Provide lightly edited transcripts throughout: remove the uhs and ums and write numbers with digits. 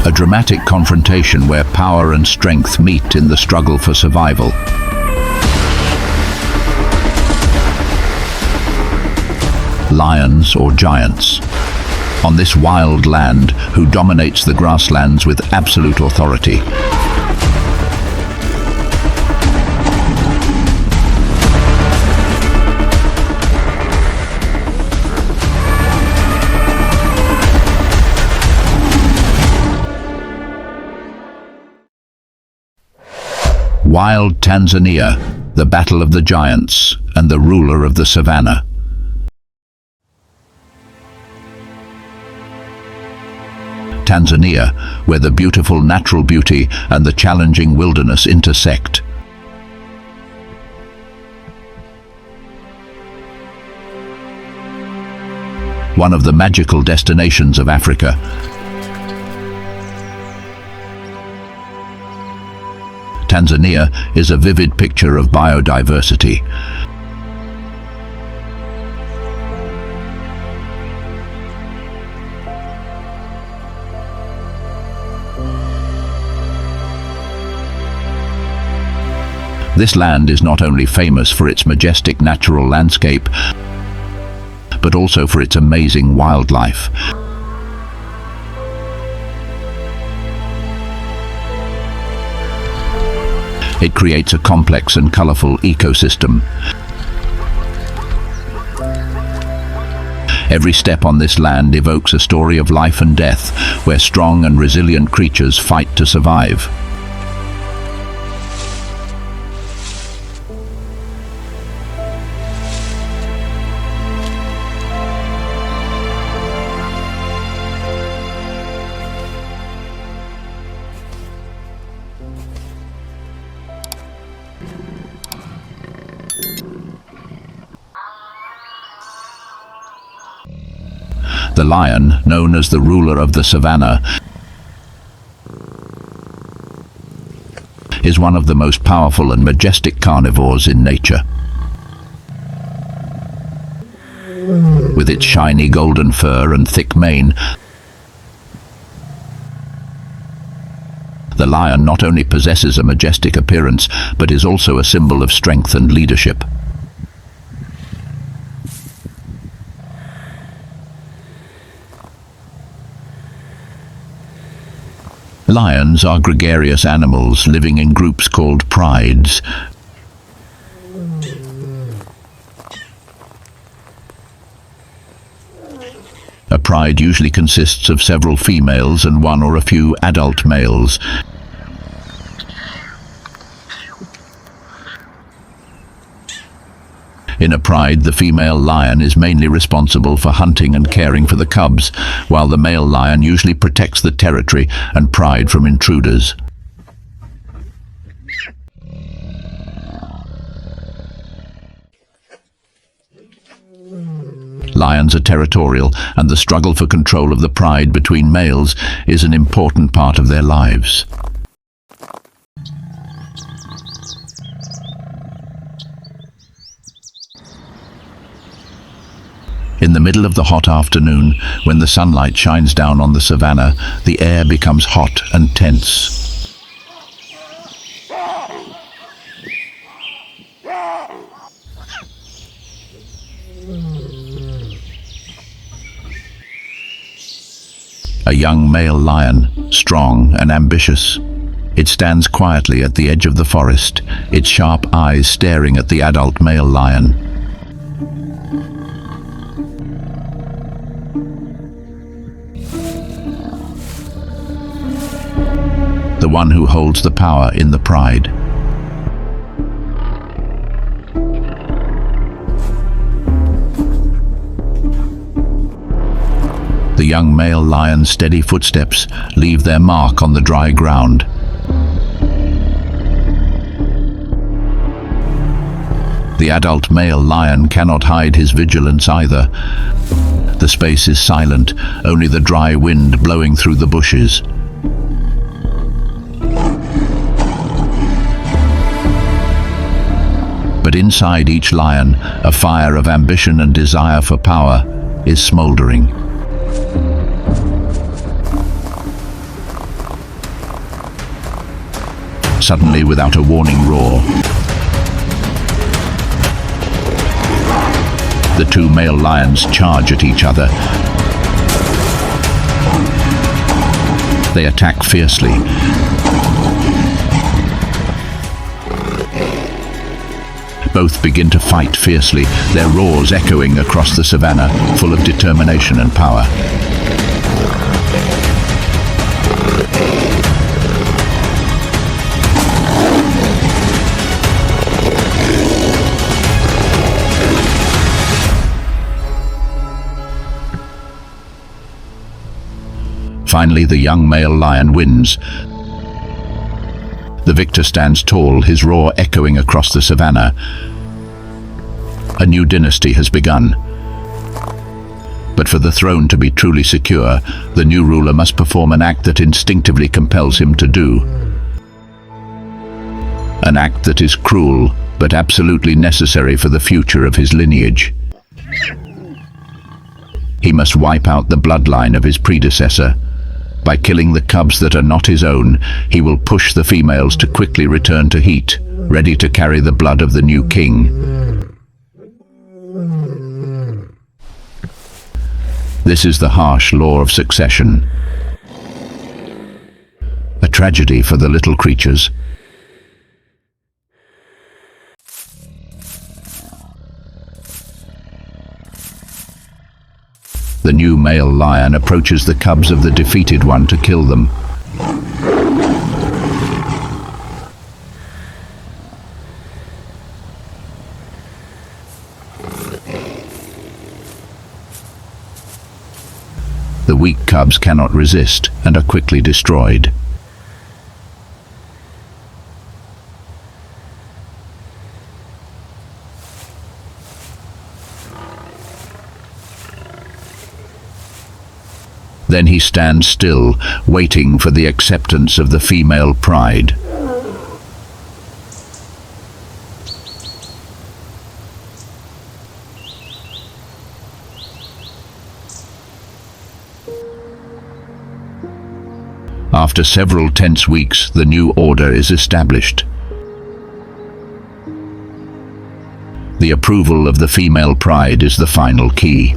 A dramatic confrontation where power and strength meet in the struggle for survival. Lions or giants. On this wild land, who dominates the grasslands with absolute authority? Wild Tanzania, the battle of the giants and the ruler of the savannah. Tanzania, where the beautiful natural beauty and the challenging wilderness intersect. One of the magical destinations of Africa. Tanzania is a vivid picture of biodiversity. This land is not only famous for its majestic natural landscape, but also for its amazing wildlife. It creates a complex and colorful ecosystem. Every step on this land evokes a story of life and death, where strong and resilient creatures fight to survive. The lion, known as the ruler of the savannah, is one of the most powerful and majestic carnivores in nature. With its shiny golden fur and thick mane, the lion not only possesses a majestic appearance, but is also a symbol of strength and leadership. Lions are gregarious animals living in groups called prides. A pride usually consists of several females and one or a few adult males. In a pride, the female lion is mainly responsible for hunting and caring for the cubs, while the male lion usually protects the territory and pride from intruders. Lions are territorial, and the struggle for control of the pride between males is an important part of their lives. In the middle of the hot afternoon, when the sunlight shines down on the savannah, the air becomes hot and tense. A young male lion, strong and ambitious. It stands quietly at the edge of the forest, its sharp eyes staring at the adult male lion. The one who holds the power in the pride. The young male lion's steady footsteps leave their mark on the dry ground. The adult male lion cannot hide his vigilance either. The space is silent, only the dry wind blowing through the bushes. But inside each lion, a fire of ambition and desire for power is smoldering. Suddenly, without a warning roar, the two male lions charge at each other. They attack fiercely. Both begin to fight fiercely, their roars echoing across the savannah, full of determination and power. Finally, the young male lion wins. The victor stands tall, his roar echoing across the savannah. A new dynasty has begun. But for the throne to be truly secure, the new ruler must perform an act that instinctively compels him to do. An act that is cruel, but absolutely necessary for the future of his lineage. He must wipe out the bloodline of his predecessor. By killing the cubs that are not his own, he will push the females to quickly return to heat, ready to carry the blood of the new king. This is the harsh law of succession. A tragedy for the little creatures. The new male lion approaches the cubs of the defeated one to kill them. The weak cubs cannot resist and are quickly destroyed. Then he stands still, waiting for the acceptance of the female pride. After several tense weeks, the new order is established. The approval of the female pride is the final key.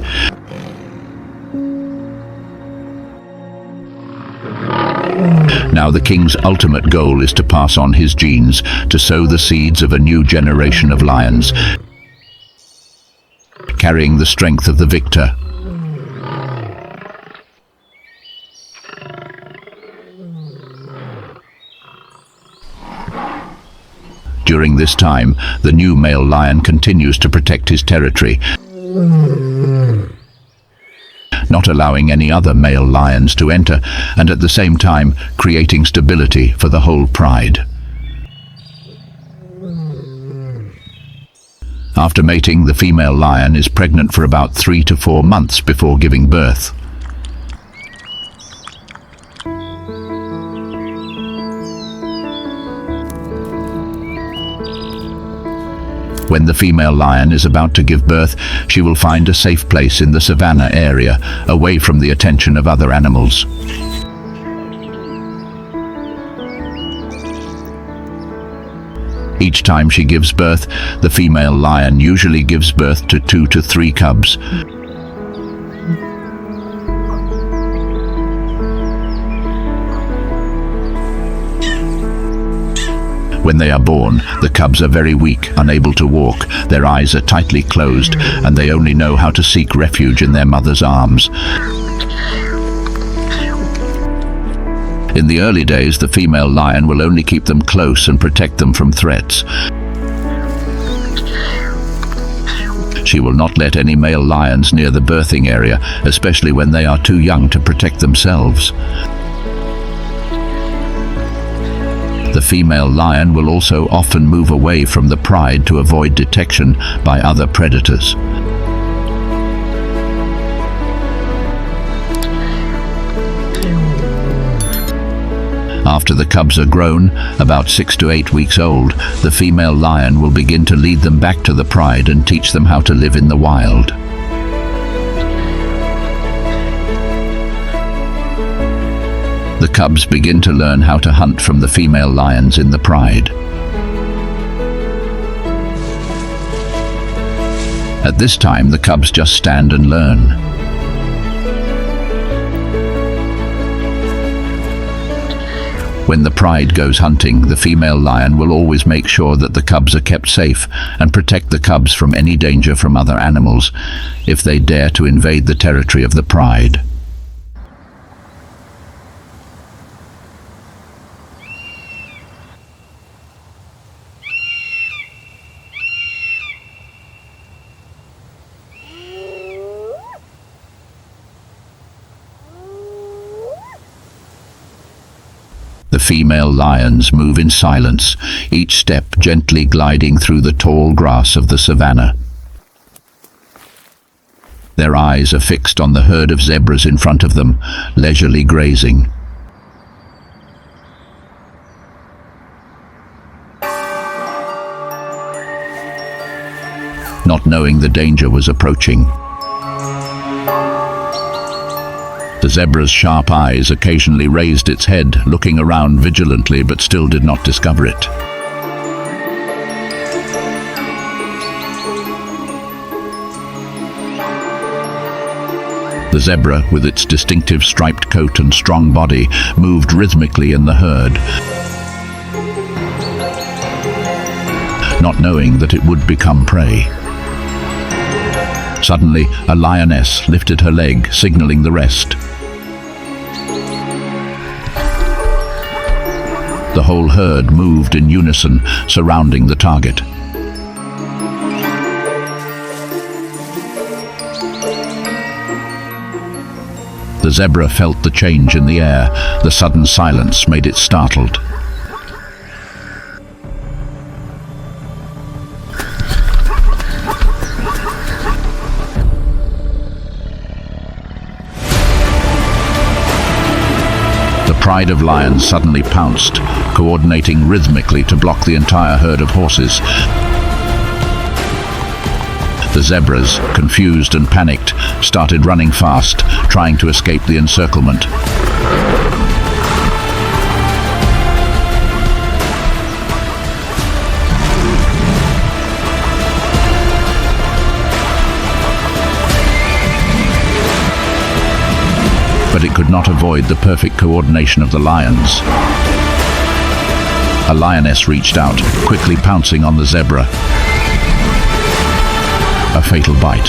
Now the king's ultimate goal is to pass on his genes, to sow the seeds of a new generation of lions, carrying the strength of the victor. During this time, the new male lion continues to protect his territory, not allowing any other male lions to enter, and at the same time creating stability for the whole pride. After mating, the female lion is pregnant for about 3 to 4 months before giving birth. When the female lion is about to give birth, she will find a safe place in the savannah area, away from the attention of other animals. Each time she gives birth, the female lion usually gives birth to 2 to 3 cubs. When they are born, the cubs are very weak, unable to walk, their eyes are tightly closed, and they only know how to seek refuge in their mother's arms. In the early days, the female lion will only keep them close and protect them from threats. She will not let any male lions near the birthing area, especially when they are too young to protect themselves. The female lion will also often move away from the pride to avoid detection by other predators. After the cubs are grown, about 6 to 8 weeks old, the female lion will begin to lead them back to the pride and teach them how to live in the wild. The cubs begin to learn how to hunt from the female lions in the pride. At this time, the cubs just stand and learn. When the pride goes hunting, the female lion will always make sure that the cubs are kept safe and protect the cubs from any danger from other animals if they dare to invade the territory of the pride. The female lions move in silence, each step gently gliding through the tall grass of the savanna. Their eyes are fixed on the herd of zebras in front of them, leisurely grazing. Not knowing the danger was approaching. The zebra's sharp eyes occasionally raised its head, looking around vigilantly, but still did not discover it. The zebra, with its distinctive striped coat and strong body, moved rhythmically in the herd, not knowing that it would become prey. Suddenly, a lioness lifted her leg, signaling the rest. The whole herd moved in unison, surrounding the target. The zebra felt the change in the air. The sudden silence made it startled. The pride of lions suddenly pounced, coordinating rhythmically to block the entire herd of horses. The zebras, confused and panicked, started running fast, trying to escape the encirclement. But it could not avoid the perfect coordination of the lions. A lioness reached out, quickly pouncing on the zebra. A fatal bite.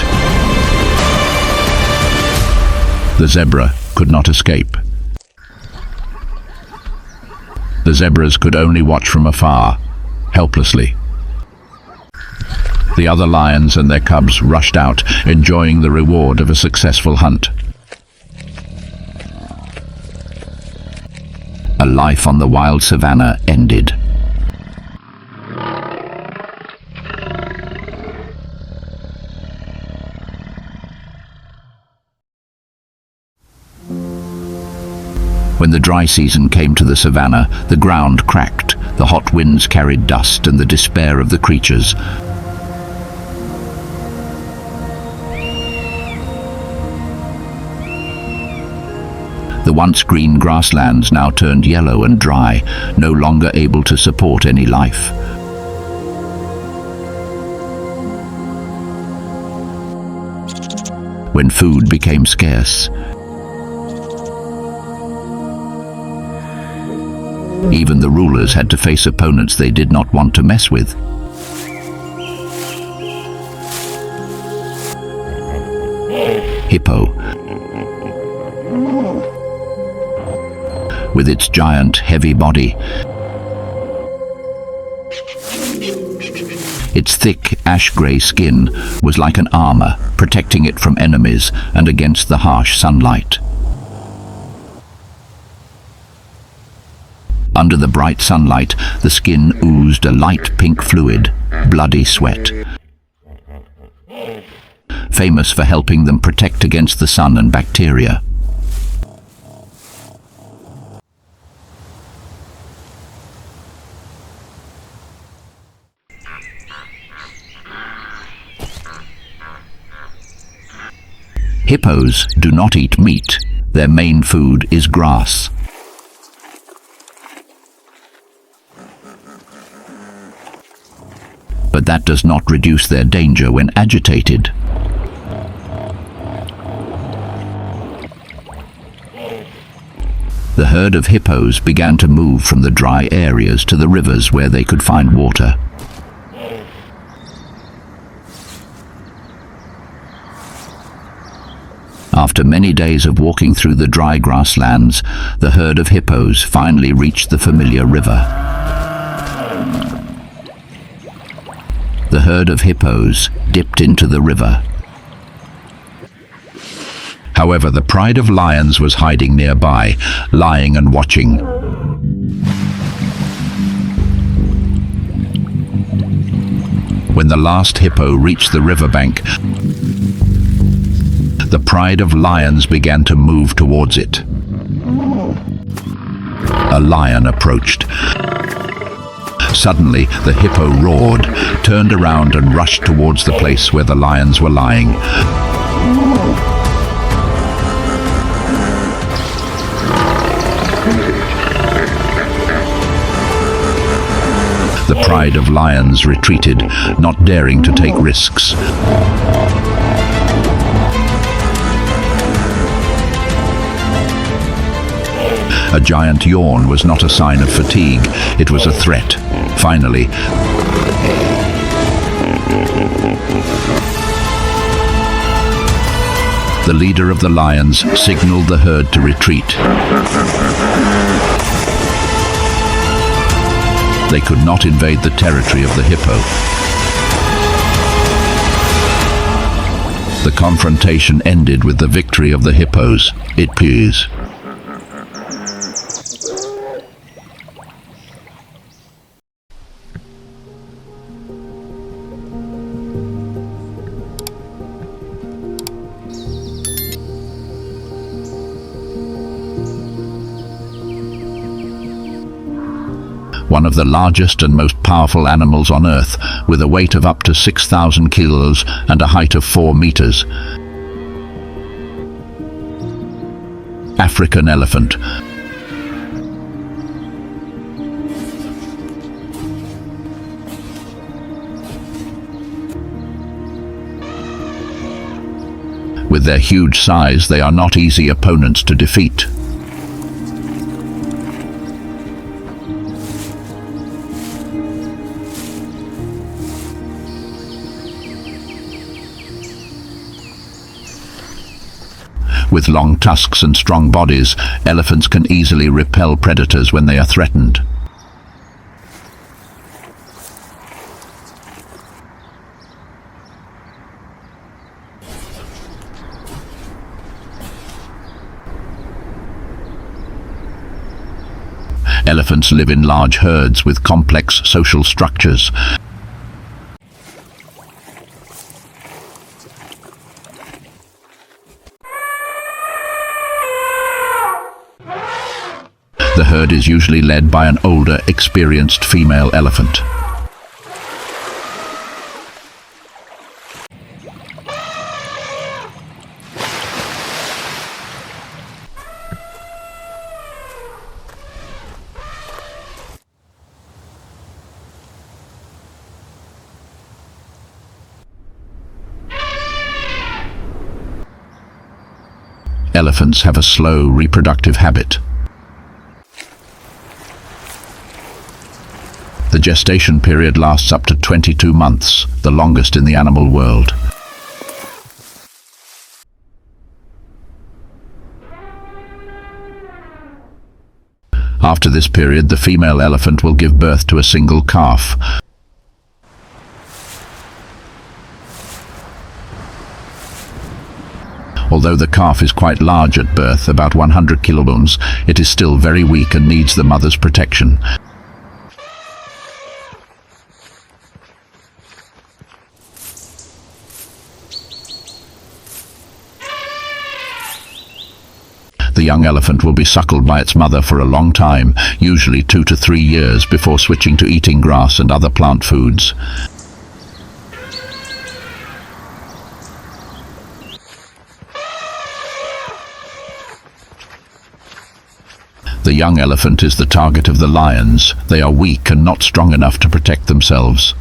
The zebra could not escape. The zebras could only watch from afar, helplessly. The other lions and their cubs rushed out, enjoying the reward of a successful hunt. A life on the wild savanna ended. When the dry season came to the savanna, the ground cracked, the hot winds carried dust and the despair of the creatures. The once green grasslands now turned yellow and dry, no longer able to support any life. When food became scarce, even the rulers had to face opponents they did not want to mess with. Hippo, with its giant, heavy body, its thick, ash-grey skin was like an armor, protecting it from enemies and against the harsh sunlight. Under the bright sunlight, the skin oozed a light pink fluid, bloody sweat, famous for helping them protect against the sun and bacteria. Hippos do not eat meat. Their main food is grass. but that does not reduce their danger when agitated. The herd of hippos began to move from the dry areas to the rivers where they could find water. After many days of walking through the dry grasslands, the herd of hippos finally reached the familiar river. The herd of hippos dipped into the river. However, the pride of lions was hiding nearby, lying and watching. When the last hippo reached the riverbank, the pride of lions began to move towards it. A lion approached. Suddenly, the hippo roared, turned around and rushed towards the place where the lions were lying. The pride of lions retreated, not daring to take risks. A giant yawn was not a sign of fatigue, it was a threat. Finally, the leader of the lions signaled the herd to retreat. They could not invade the territory of the hippo. The confrontation ended with the victory of the hippos. It appears. One of the largest and most powerful animals on Earth, with a weight of up to 6,000 kilos and a height of 4 meters. African elephant. With their huge size, they are not easy opponents to defeat. With long tusks and strong bodies, elephants can easily repel predators when they are threatened. Elephants live in large herds with complex social structures. The herd is usually led by an older, experienced female elephant. Elephants have a slow reproductive habit. The gestation period lasts up to 22 months, the longest in the animal world. After this period, the female elephant will give birth to a single calf. Although the calf is quite large at birth, about 100 kilograms, it is still very weak and needs the mother's protection. The young elephant will be suckled by its mother for a long time, usually 2 to 3 years, before switching to eating grass and other plant foods. The young elephant is the target of the lions. They are weak and not strong enough to protect themselves.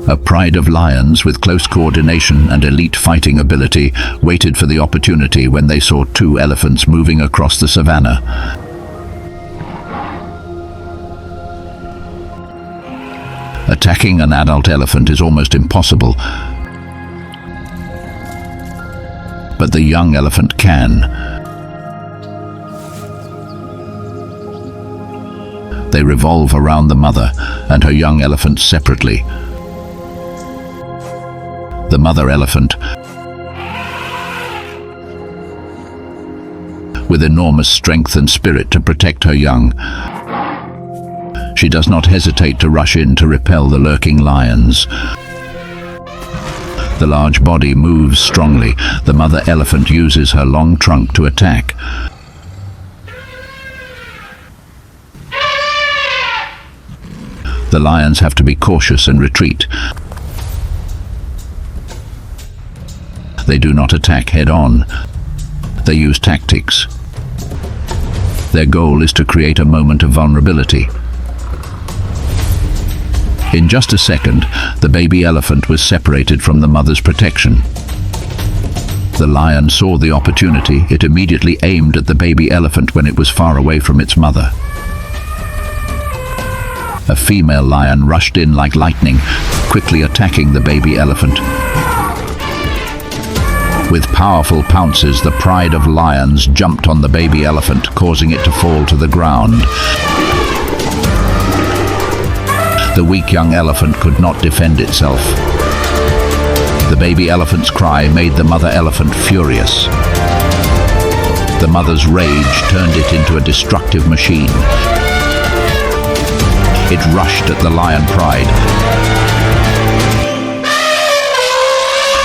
A pride of lions with close coordination and elite fighting ability waited for the opportunity when they saw two elephants moving across the savannah. Attacking an adult elephant is almost impossible, but the young elephant can. They revolve around the mother and her young elephant separately. The mother elephant, with enormous strength and spirit to protect her young, she does not hesitate to rush in to repel the lurking lions. The large body moves strongly. The mother elephant uses her long trunk to attack. The lions have to be cautious and retreat. They do not attack head-on. They use tactics. Their goal is to create a moment of vulnerability. In just a second, the baby elephant was separated from the mother's protection. The lion saw the opportunity. It immediately aimed at the baby elephant when it was far away from its mother. A female lion rushed in like lightning, quickly attacking the baby elephant. With powerful pounces, the pride of lions jumped on the baby elephant, causing it to fall to the ground. The weak young elephant could not defend itself. The baby elephant's cry made the mother elephant furious. The mother's rage turned it into a destructive machine. It rushed at the lion pride,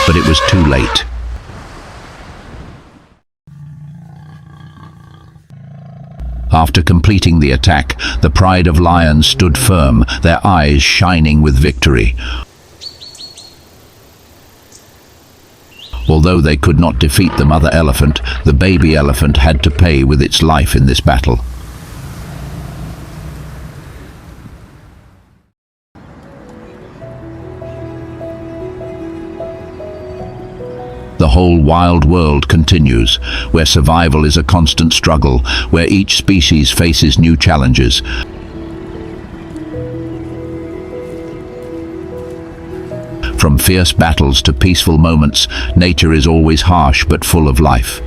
but it was too late. After completing the attack, the pride of lions stood firm, their eyes shining with victory. Although they could not defeat the mother elephant, the baby elephant had to pay with its life in this battle. The whole wild world continues, where survival is a constant struggle, where each species faces new challenges. From fierce battles to peaceful moments, nature is always harsh but full of life.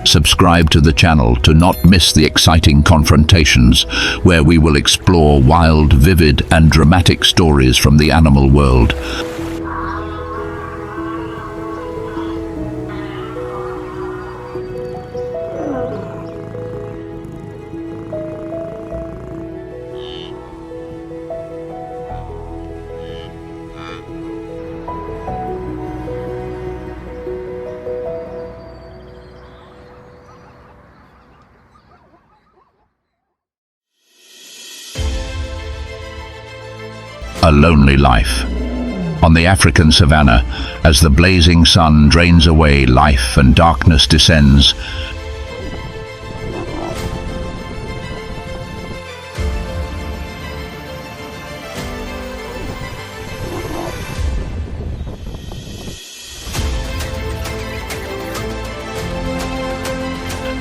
Subscribe to the channel to not miss the exciting confrontations, where we will explore wild, vivid, and dramatic stories from the animal world. A lonely life. On the African savannah, as the blazing sun drains away life and darkness descends,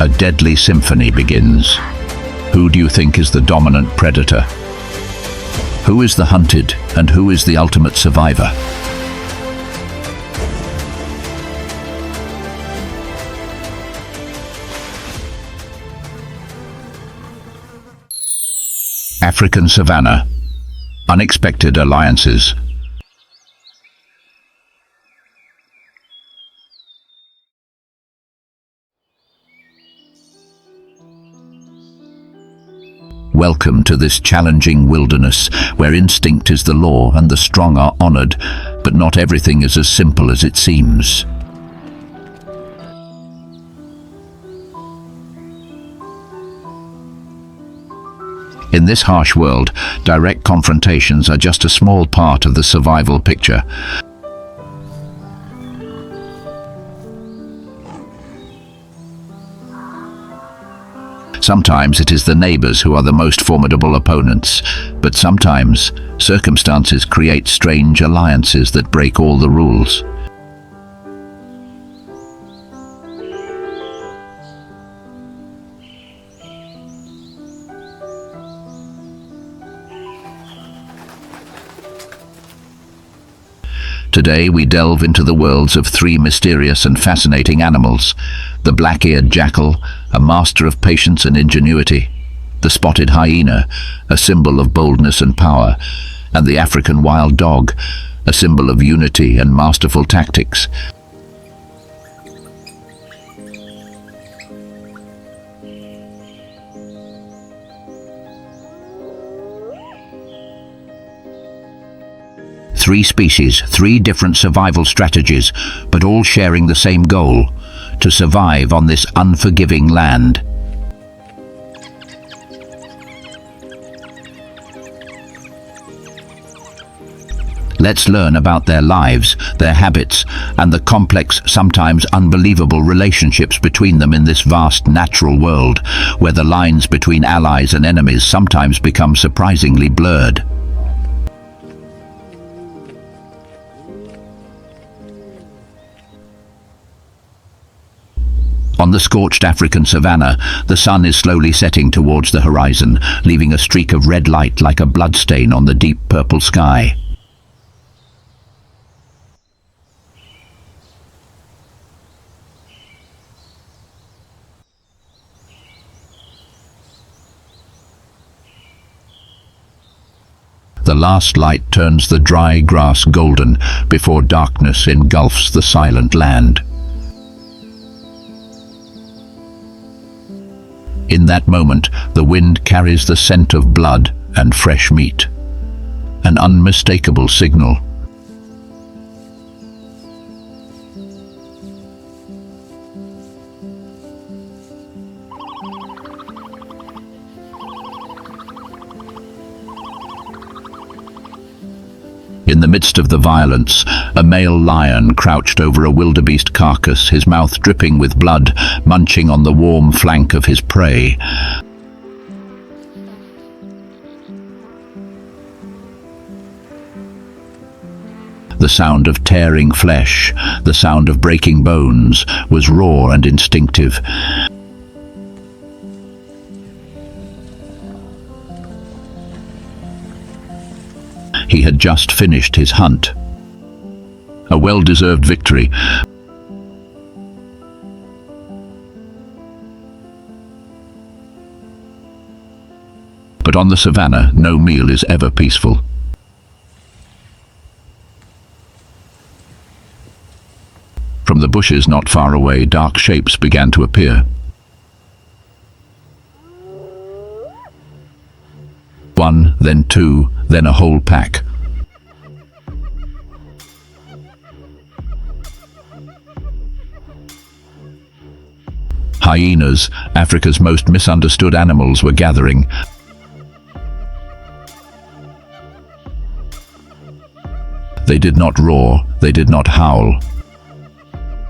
a deadly symphony begins. Who do you think is the dominant predator? Who is the hunted, and who is the ultimate survivor? African savannah. Unexpected alliances. Welcome to this challenging wilderness, where instinct is the law and the strong are honored, but not everything is as simple as it seems. In this harsh world, direct confrontations are just a small part of the survival picture. Sometimes it is the neighbors who are the most formidable opponents, but sometimes circumstances create strange alliances that break all the rules. Today we delve into the worlds of three mysterious and fascinating animals: the black-eared jackal, a master of patience and ingenuity; the spotted hyena, a symbol of boldness and power; and the African wild dog, a symbol of unity and masterful tactics. Three species, three different survival strategies, but all sharing the same goal: to survive on this unforgiving land. Let's learn about their lives, their habits, and the complex, sometimes unbelievable relationships between them in this vast natural world, where the lines between allies and enemies sometimes become surprisingly blurred. On the scorched African savanna, the sun is slowly setting towards the horizon, leaving a streak of red light like a bloodstain on the deep purple sky. The last light turns the dry grass golden before darkness engulfs the silent land. In that moment, the wind carries the scent of blood and fresh meat, an unmistakable signal. In the midst of the violence, a male lion crouched over a wildebeest carcass, his mouth dripping with blood, munching on the warm flank of his prey. The sound of tearing flesh, the sound of breaking bones, was raw and instinctive. He had just finished his hunt. A well-deserved victory. But on the savannah, no meal is ever peaceful. From the bushes not far away, dark shapes began to appear. One, then two, then a whole pack. Hyenas, Africa's most misunderstood animals, were gathering. They did not roar, they did not howl.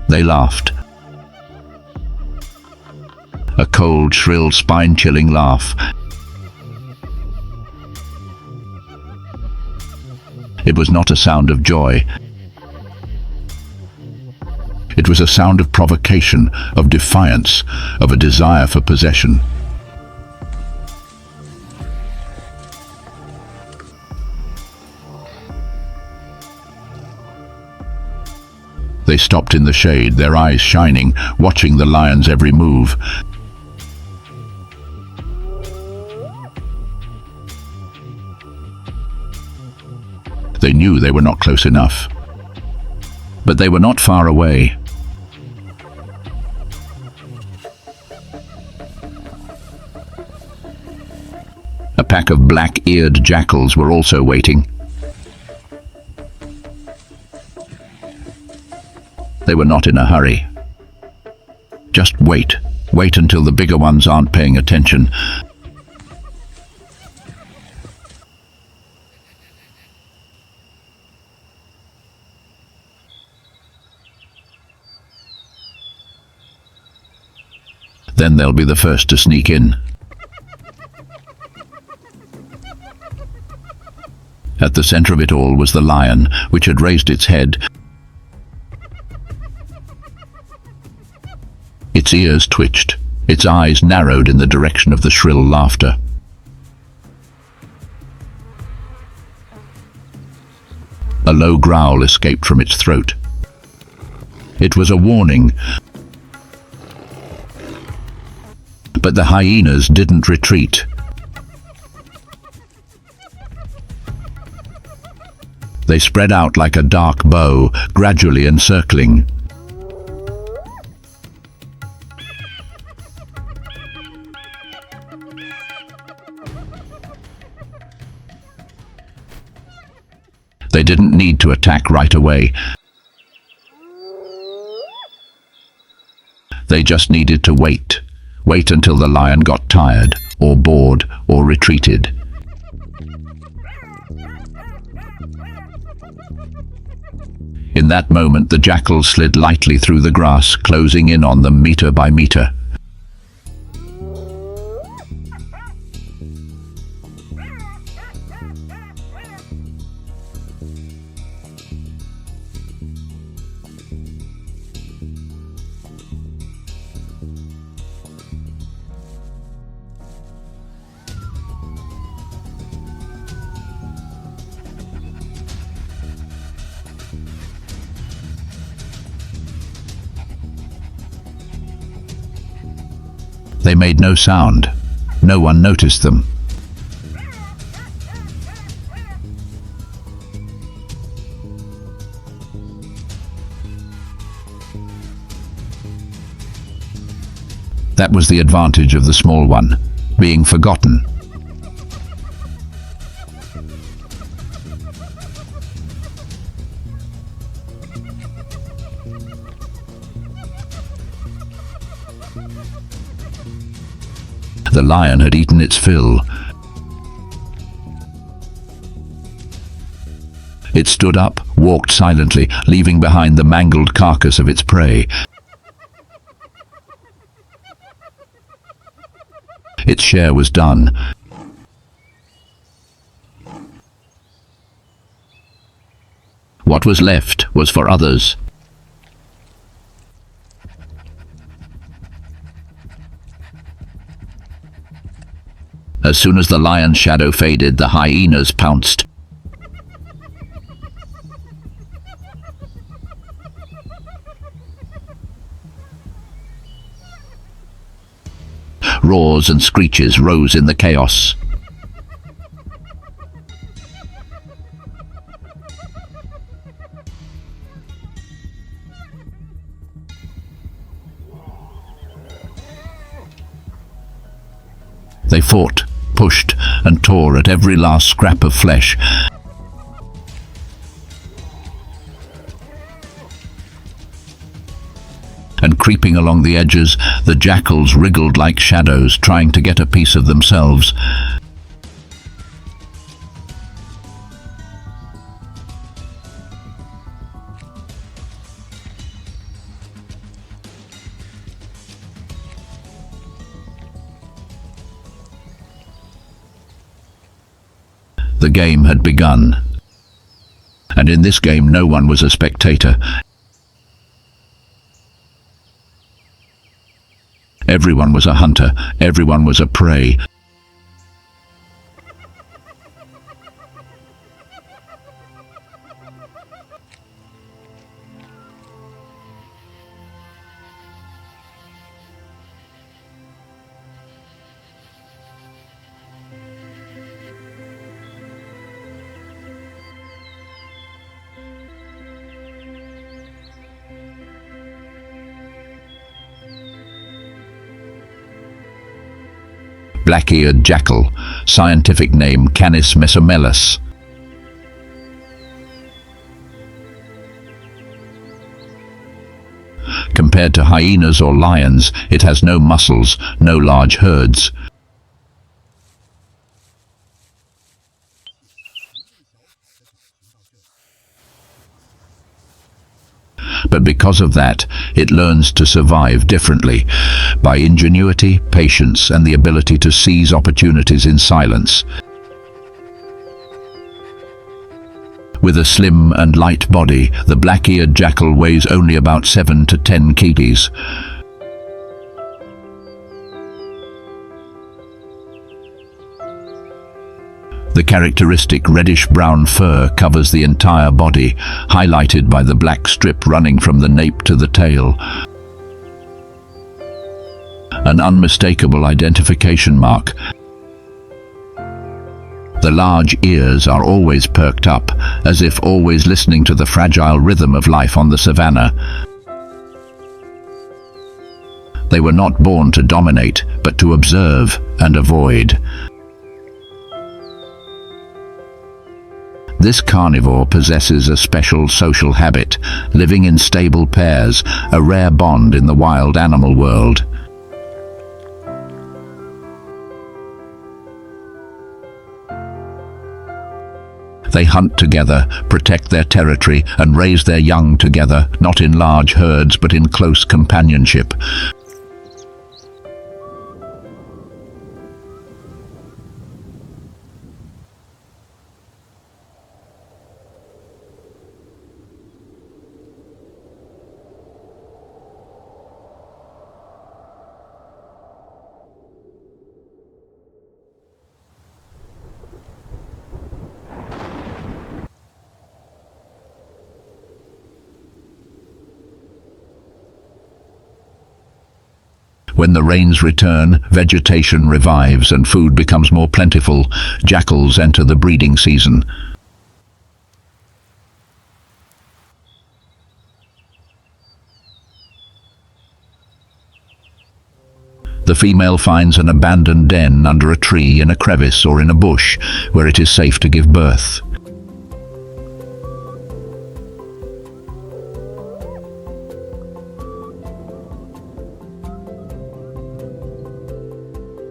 They laughed. A cold, shrill, spine-chilling laugh. It was not a sound of joy. It was a sound of provocation, of defiance, of a desire for possession. They stopped in the shade, their eyes shining, watching the lion's every move. They knew they were not close enough. But they were not far away. A pack of black-eared jackals were also waiting. They were not in a hurry. Just wait. Wait until the bigger ones aren't paying attention. Then they'll be the first to sneak in. At the center of it all was the lion, which had raised its head. Its ears twitched, its eyes narrowed in the direction of the shrill laughter. A low growl escaped from its throat. It was a warning. But the hyenas didn't retreat. They spread out like a dark bow, gradually encircling. They didn't need to attack right away. They just needed to wait. Wait until the lion got tired, or bored, or retreated. In that moment, the jackals slid lightly through the grass, closing in on them meter by meter. They made no sound. No one noticed them. That was the advantage of the small one, being forgotten. The lion had eaten its fill. It stood up, walked silently, leaving behind the mangled carcass of its prey. Its share was done. What was left was for others. As soon as the lion's shadow faded, the hyenas pounced. Roars and screeches rose in the chaos. They fought, pushed, and tore at every last scrap of flesh. And creeping along the edges, the jackals wriggled like shadows, trying to get a piece of themselves. The game had begun. And in this game, no one was a spectator. Everyone was a hunter, everyone was a prey. Black-eared jackal, scientific name Canis mesomelus. Compared to hyenas or lions, it has no muscles, no large herds. But because of that, it learns to survive differently, by ingenuity, patience, and the ability to seize opportunities in silence. With a slim and light body, the black-eared jackal weighs only about 7 to 10 kgs. The characteristic reddish-brown fur covers the entire body, highlighted by the black strip running from the nape to the tail. An unmistakable identification mark. The large ears are always perked up, as if always listening to the fragile rhythm of life on the savannah. They were not born to dominate, but to observe and avoid. This carnivore possesses a special social habit, living in stable pairs, a rare bond in the wild animal world. They hunt together, protect their territory, and raise their young together, not in large herds but in close companionship. When the rains return, vegetation revives and food becomes more plentiful. Jackals enter the breeding season. The female finds an abandoned den under a tree, in a crevice, or in a bush, where it is safe to give birth.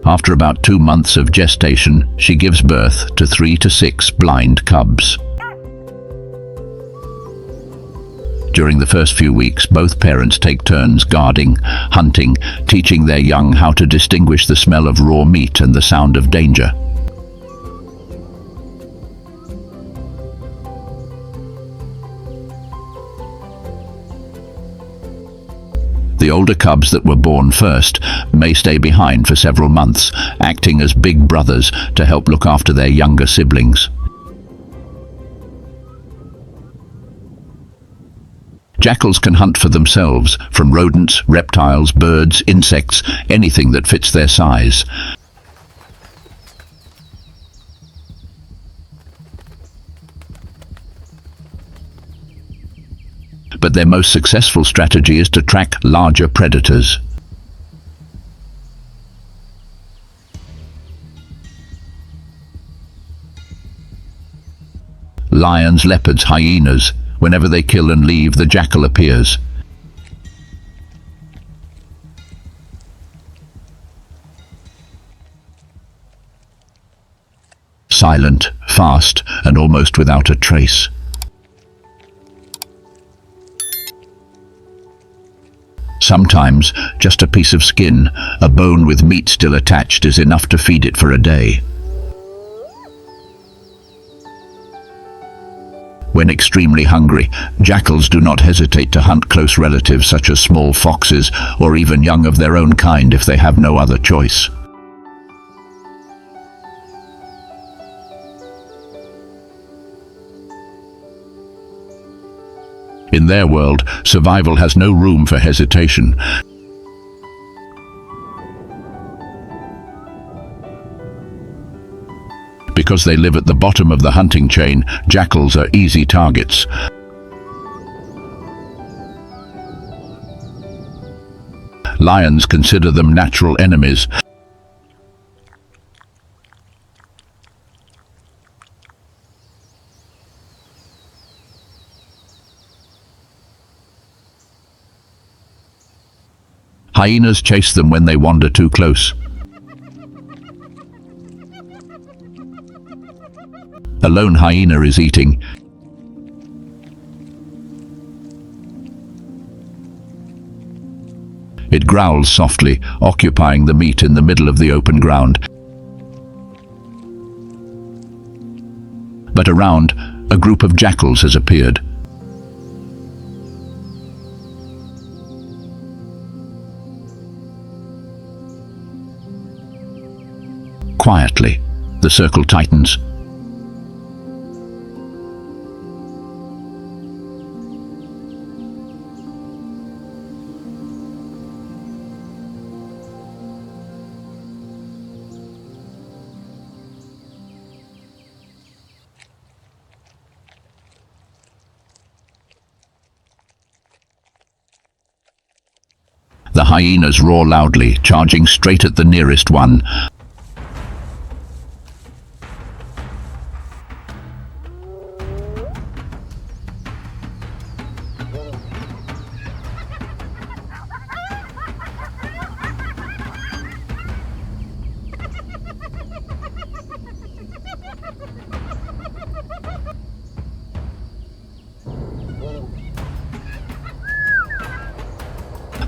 After about 2 months of gestation, she gives birth to 3 to 6 blind cubs. During the first few weeks, both parents take turns guarding, hunting, teaching their young how to distinguish the smell of raw meat and the sound of danger. The older cubs that were born first may stay behind for several months, acting as big brothers to help look after their younger siblings. Jackals can hunt for themselves, from rodents, reptiles, birds, insects, anything that fits their size. But their most successful strategy is to track larger predators. Lions, leopards, hyenas. Whenever they kill and leave, the jackal appears. Silent, fast, and almost without a trace. Sometimes, just a piece of skin, a bone with meat still attached, is enough to feed it for a day. When extremely hungry, jackals do not hesitate to hunt close relatives such as small foxes or even young of their own kind if they have no other choice. In their world, survival has no room for hesitation. Because they live at the bottom of the hunting chain, jackals are easy targets. Lions consider them natural enemies. Hyenas chase them when they wander too close. A lone hyena is eating. It growls softly, occupying the meat in the middle of the open ground. But around, a group of jackals has appeared. Quietly, the circle tightens. The hyenas roar loudly, charging straight at the nearest one.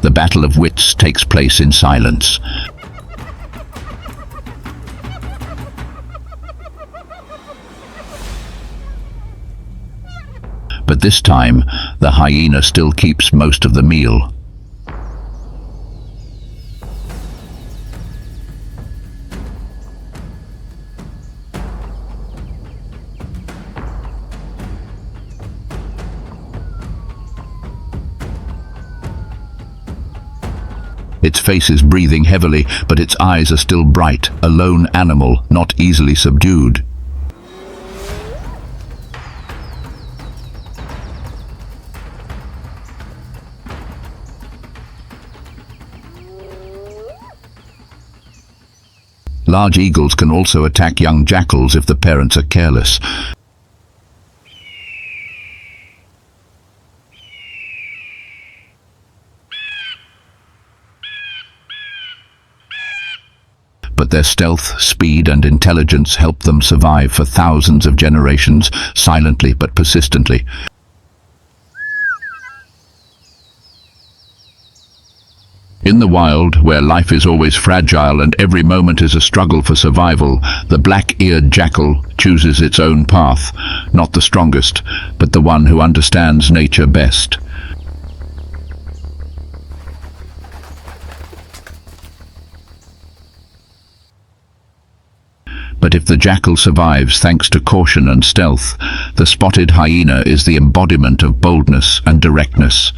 The battle of wits takes place in silence. But this time, the hyena still keeps most of the meal. Its face is breathing heavily, but its eyes are still bright, a lone animal, not easily subdued. Large eagles can also attack young jackals if the parents are careless. But their stealth, speed and intelligence help them survive for thousands of generations, silently but persistently. In the wild, where life is always fragile and every moment is a struggle for survival, the black-eared jackal chooses its own path, not the strongest, but the one who understands nature best. But if the jackal survives thanks to caution and stealth, the spotted hyena is the embodiment of boldness and directness.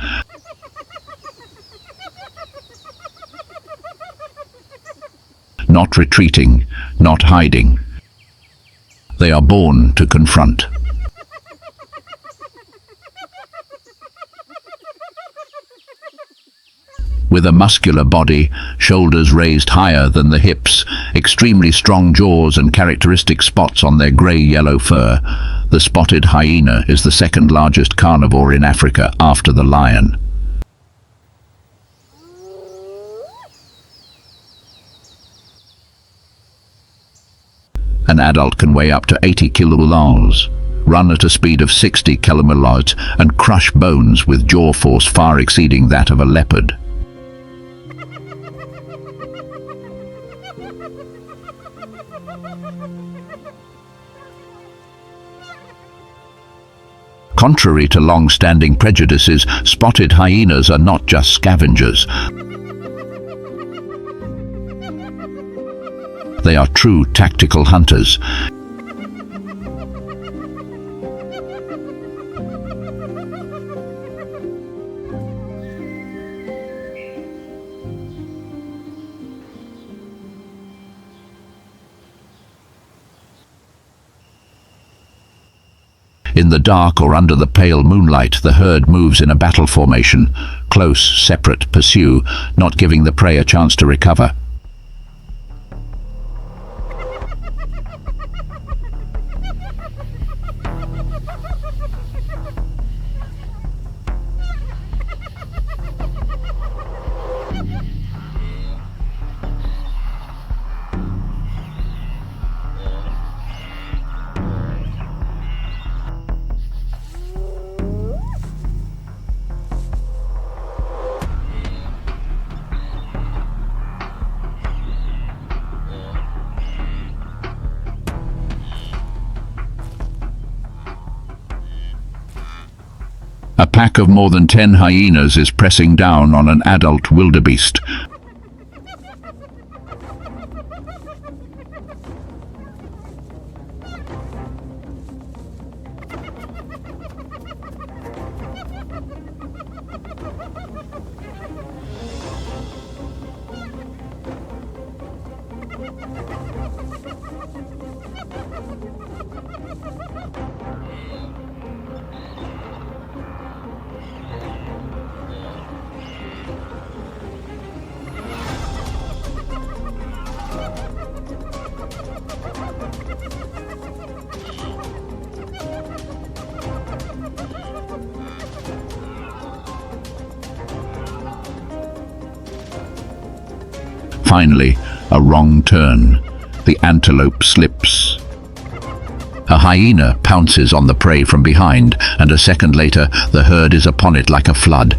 Not retreating, not hiding. They are born to confront. With a muscular body, shoulders raised higher than the hips, extremely strong jaws and characteristic spots on their grey-yellow fur, the spotted hyena is the second largest carnivore in Africa after the lion. An adult can weigh up to 80 kilograms, run at a speed of 60 kilometers, and crush bones with jaw force far exceeding that of a leopard. Contrary to long-standing prejudices, spotted hyenas are not just scavengers. They are true tactical hunters. In the dark or under the pale moonlight, the herd moves in a battle formation. Close, separate, pursue, not giving the prey a chance to recover. A pack of more than 10 hyenas is pressing down on an adult wildebeest. Finally, a wrong turn. The antelope slips. A hyena pounces on the prey from behind, and a second later, the herd is upon it like a flood.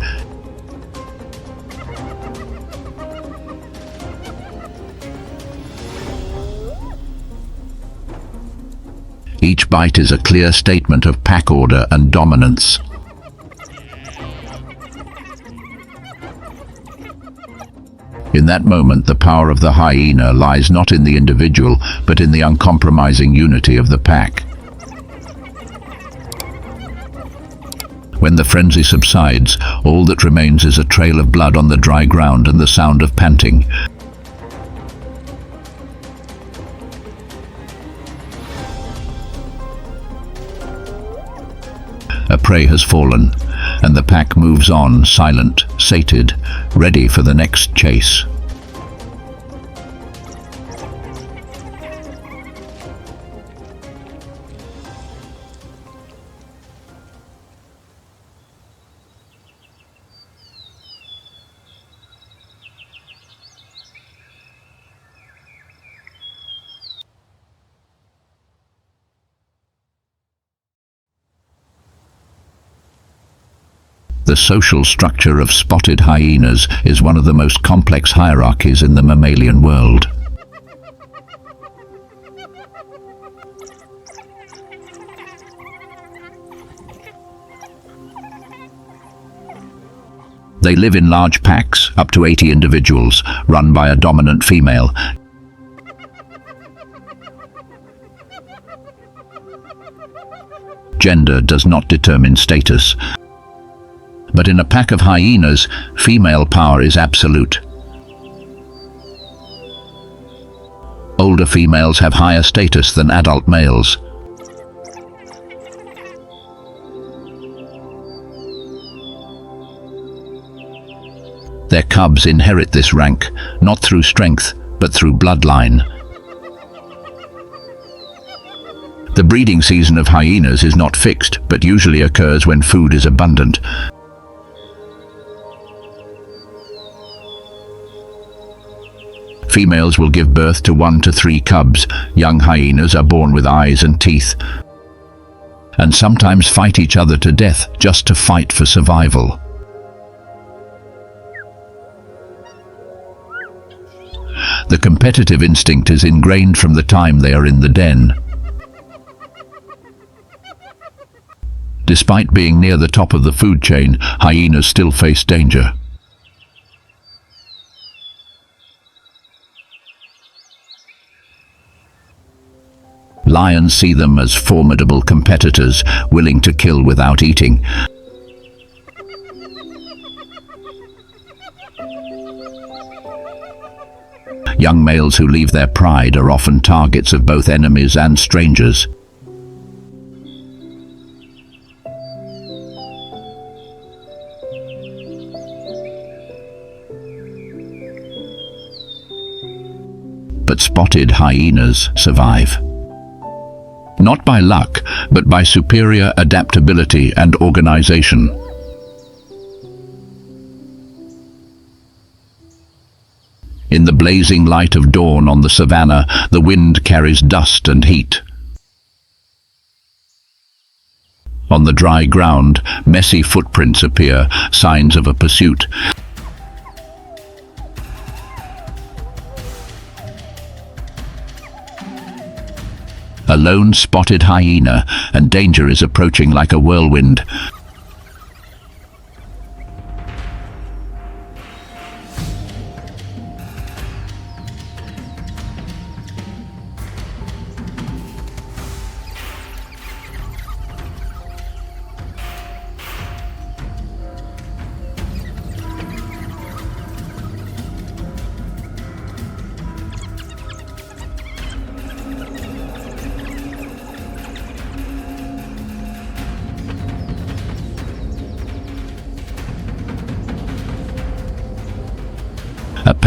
Each bite is a clear statement of pack order and dominance. In that moment, the power of the hyena lies not in the individual, but in the uncompromising unity of the pack. When the frenzy subsides, all that remains is a trail of blood on the dry ground and the sound of panting. A prey has fallen, and the pack moves on, silent, sated, ready for the next chase. The social structure of spotted hyenas is one of the most complex hierarchies in the mammalian world. They live in large packs, up to 80 individuals, run by a dominant female. Gender does not determine status. But in a pack of hyenas, female power is absolute. Older females have higher status than adult males. Their cubs inherit this rank, not through strength, but through bloodline. The breeding season of hyenas is not fixed, but usually occurs when food is abundant. Females will give birth to 1 to 3 cubs. Young hyenas are born with eyes and teeth, and sometimes fight each other to death just to fight for survival. The competitive instinct is ingrained from the time they are in the den. Despite being near the top of the food chain, hyenas still face danger. Lions see them as formidable competitors, willing to kill without eating. Young males who leave their pride are often targets of both enemies and strangers. But spotted hyenas survive. Not by luck, but by superior adaptability and organization. In the blazing light of dawn on the savannah, the wind carries dust and heat. On the dry ground, messy footprints appear, signs of a pursuit. A lone spotted hyena, and danger is approaching like a whirlwind.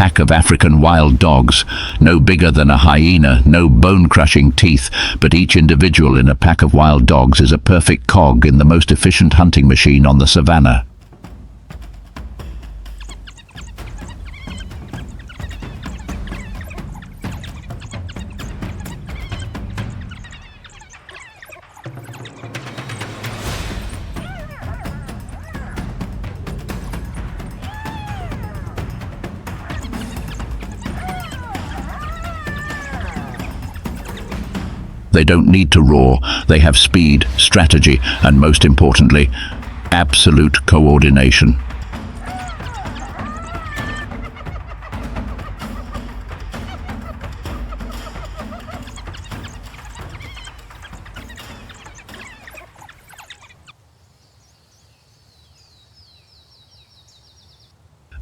pack of African wild dogs, no bigger than a hyena, no bone-crushing teeth, but each individual in a pack of wild dogs is a perfect cog in the most efficient hunting machine on the savannah. They don't need to roar, they have speed, strategy, and most importantly, absolute coordination.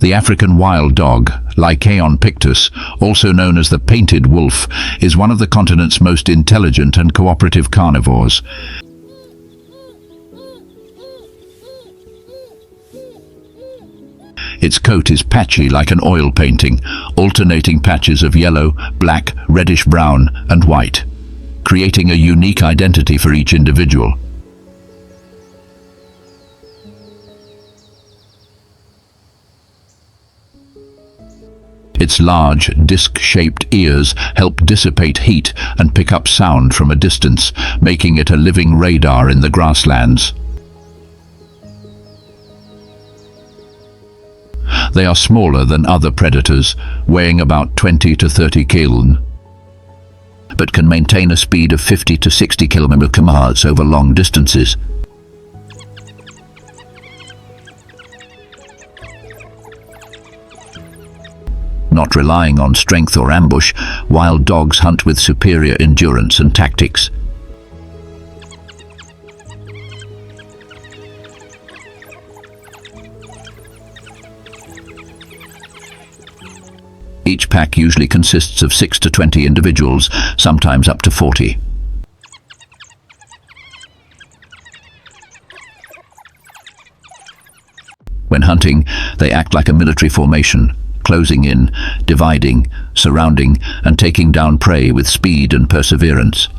The African wild dog, Lycaon pictus, also known as the painted wolf, is one of the continent's most intelligent and cooperative carnivores. Its coat is patchy like an oil painting, alternating patches of yellow, black, reddish-brown, and white, creating a unique identity for each individual. Its large, disc-shaped ears help dissipate heat and pick up sound from a distance, making it a living radar in the grasslands. They are smaller than other predators, weighing about 20 to 30 kg, but can maintain a speed of 50 to 60 km/h over long distances. Not relying on strength or ambush, wild dogs hunt with superior endurance and tactics. Each pack usually consists of 6 to 20 individuals, sometimes up to 40. When hunting, they act like a military formation, closing in, dividing, surrounding, and taking down prey with speed and perseverance.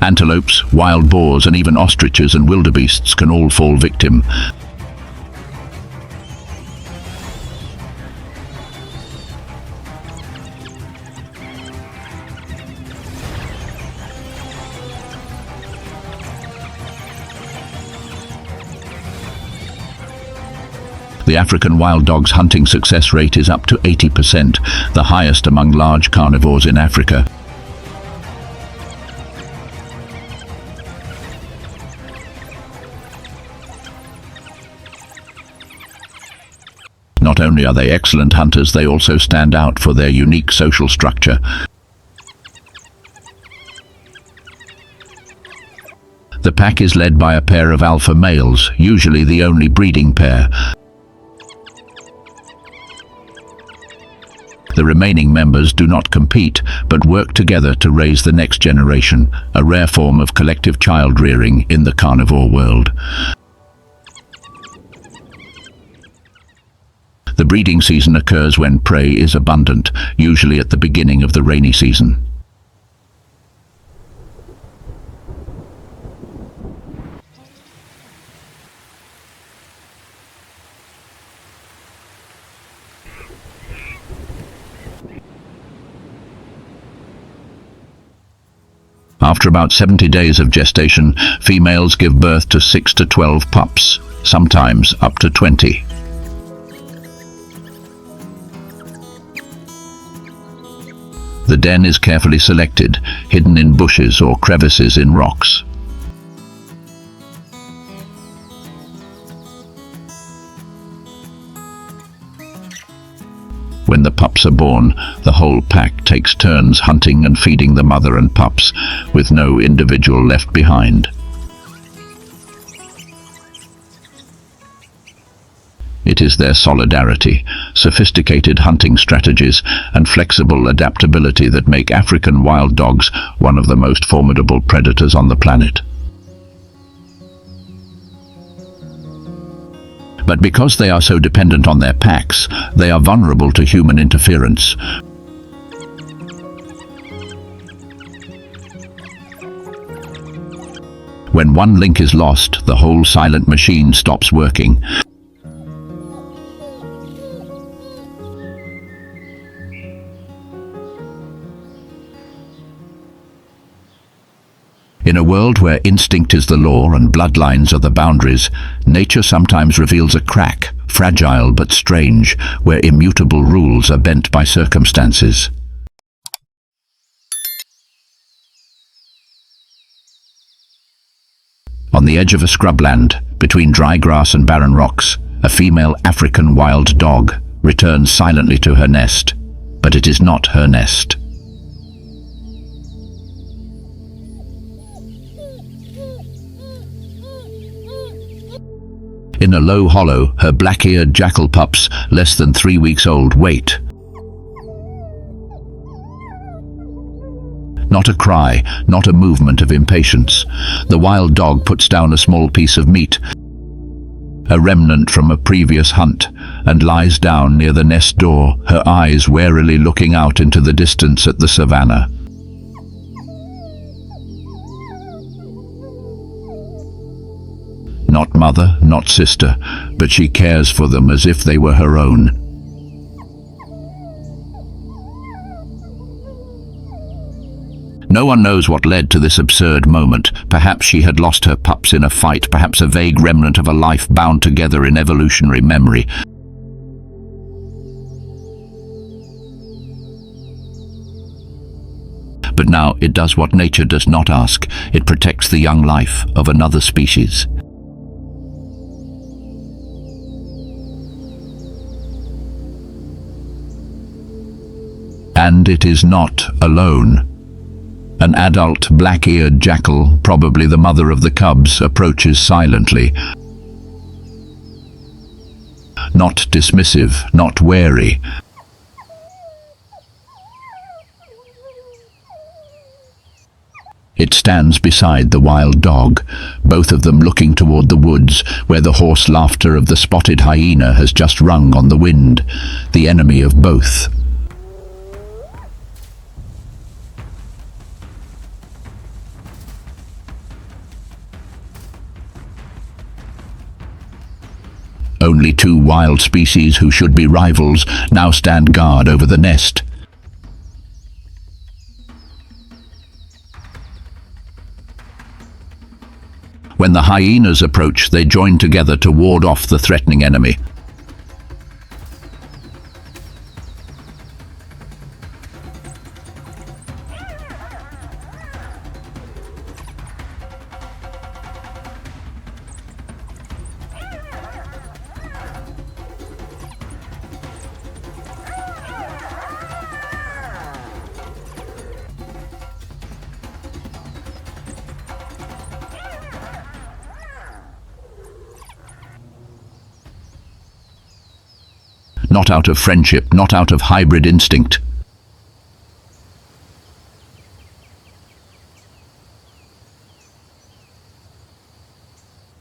Antelopes, wild boars, and even ostriches and wildebeests can all fall victim. The African wild dog's hunting success rate is up to 80%, the highest among large carnivores in Africa. Not only are they excellent hunters, they also stand out for their unique social structure. The pack is led by a pair of alpha males, usually the only breeding pair. The remaining members do not compete, but work together to raise the next generation, a rare form of collective child rearing in the carnivore world. The breeding season occurs when prey is abundant, usually at the beginning of the rainy season. After about 70 days of gestation, females give birth to 6 to 12 pups, sometimes up to 20. The den is carefully selected, hidden in bushes or crevices in rocks. When the pups are born, the whole pack takes turns hunting and feeding the mother and pups, with no individual left behind. It is their solidarity, sophisticated hunting strategies, and flexible adaptability that make African wild dogs one of the most formidable predators on the planet. But because they are so dependent on their packs, they are vulnerable to human interference. When one link is lost, the whole silent machine stops working. In a world where instinct is the law and bloodlines are the boundaries, nature sometimes reveals a crack, fragile but strange, where immutable rules are bent by circumstances. On the edge of a scrubland, between dry grass and barren rocks, a female African wild dog returns silently to her nest, but it is not her nest. In a low hollow, her black-eared jackal pups, less than 3 weeks old, wait. Not a cry, not a movement of impatience. The wild dog puts down a small piece of meat, a remnant from a previous hunt, and lies down near the nest door, her eyes warily looking out into the distance at the savannah. Not mother, not sister, but she cares for them as if they were her own. No one knows what led to this absurd moment. Perhaps she had lost her pups in a fight, perhaps a vague remnant of a life bound together in evolutionary memory. But now it does what nature does not ask. It protects the young life of another species. And it is not alone. An adult black-eared jackal, probably the mother of the cubs, approaches silently. Not dismissive, not wary. It stands beside the wild dog, both of them looking toward the woods, where the hoarse laughter of the spotted hyena has just rung on the wind, the enemy of both. Only two wild species who should be rivals now stand guard over the nest. When the hyenas approach, they join together to ward off the threatening enemy. Not out of friendship, not out of hybrid instinct.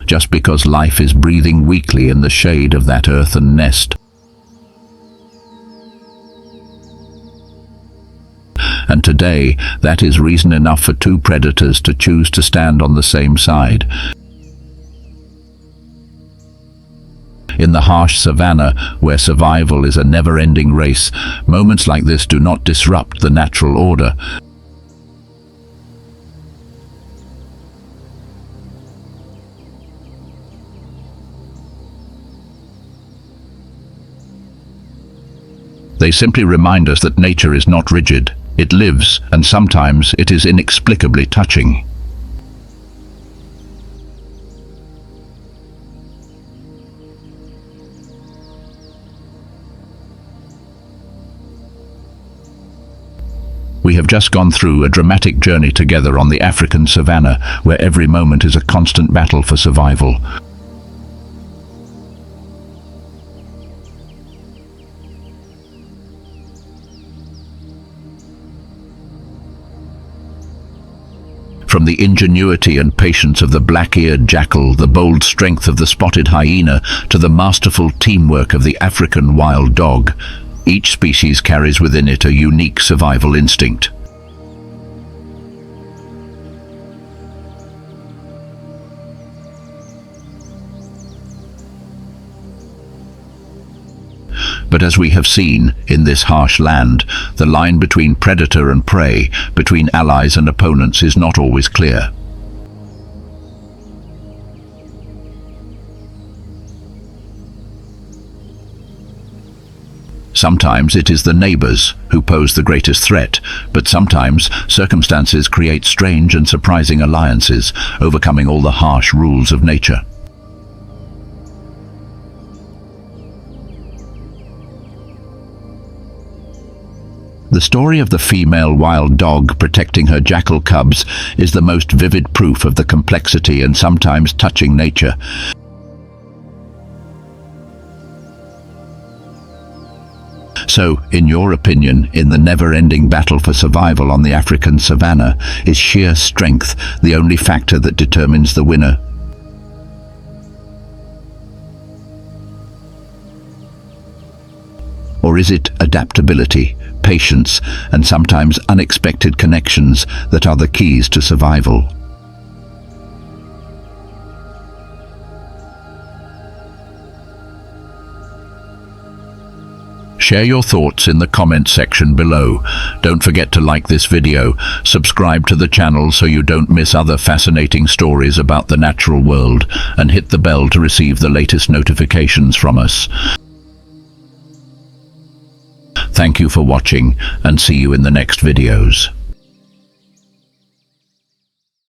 Just because life is breathing weakly in the shade of that earthen nest. And today, that is reason enough for two predators to choose to stand on the same side. In the harsh savannah, where survival is a never-ending race, moments like this do not disrupt the natural order. They simply remind us that nature is not rigid. It lives, and sometimes it is inexplicably touching. We have just gone through a dramatic journey together on the African savannah, where every moment is a constant battle for survival. From the ingenuity and patience of the black-eared jackal, the bold strength of the spotted hyena, to the masterful teamwork of the African wild dog, each species carries within it a unique survival instinct. But as we have seen, in this harsh land, the line between predator and prey, between allies and opponents, is not always clear. Sometimes it is the neighbors who pose the greatest threat, but sometimes circumstances create strange and surprising alliances, overcoming all the harsh rules of nature. The story of the female wild dog protecting her jackal cubs is the most vivid proof of the complexity and sometimes touching nature. So, in your opinion, in the never-ending battle for survival on the African savannah, is sheer strength the only factor that determines the winner? Or is it adaptability, patience, and sometimes unexpected connections that are the keys to survival? Share your thoughts in the comment section below. Don't forget to like this video, subscribe to the channel so you don't miss other fascinating stories about the natural world, and hit the bell to receive the latest notifications from us. Thank you for watching, and see you in the next videos.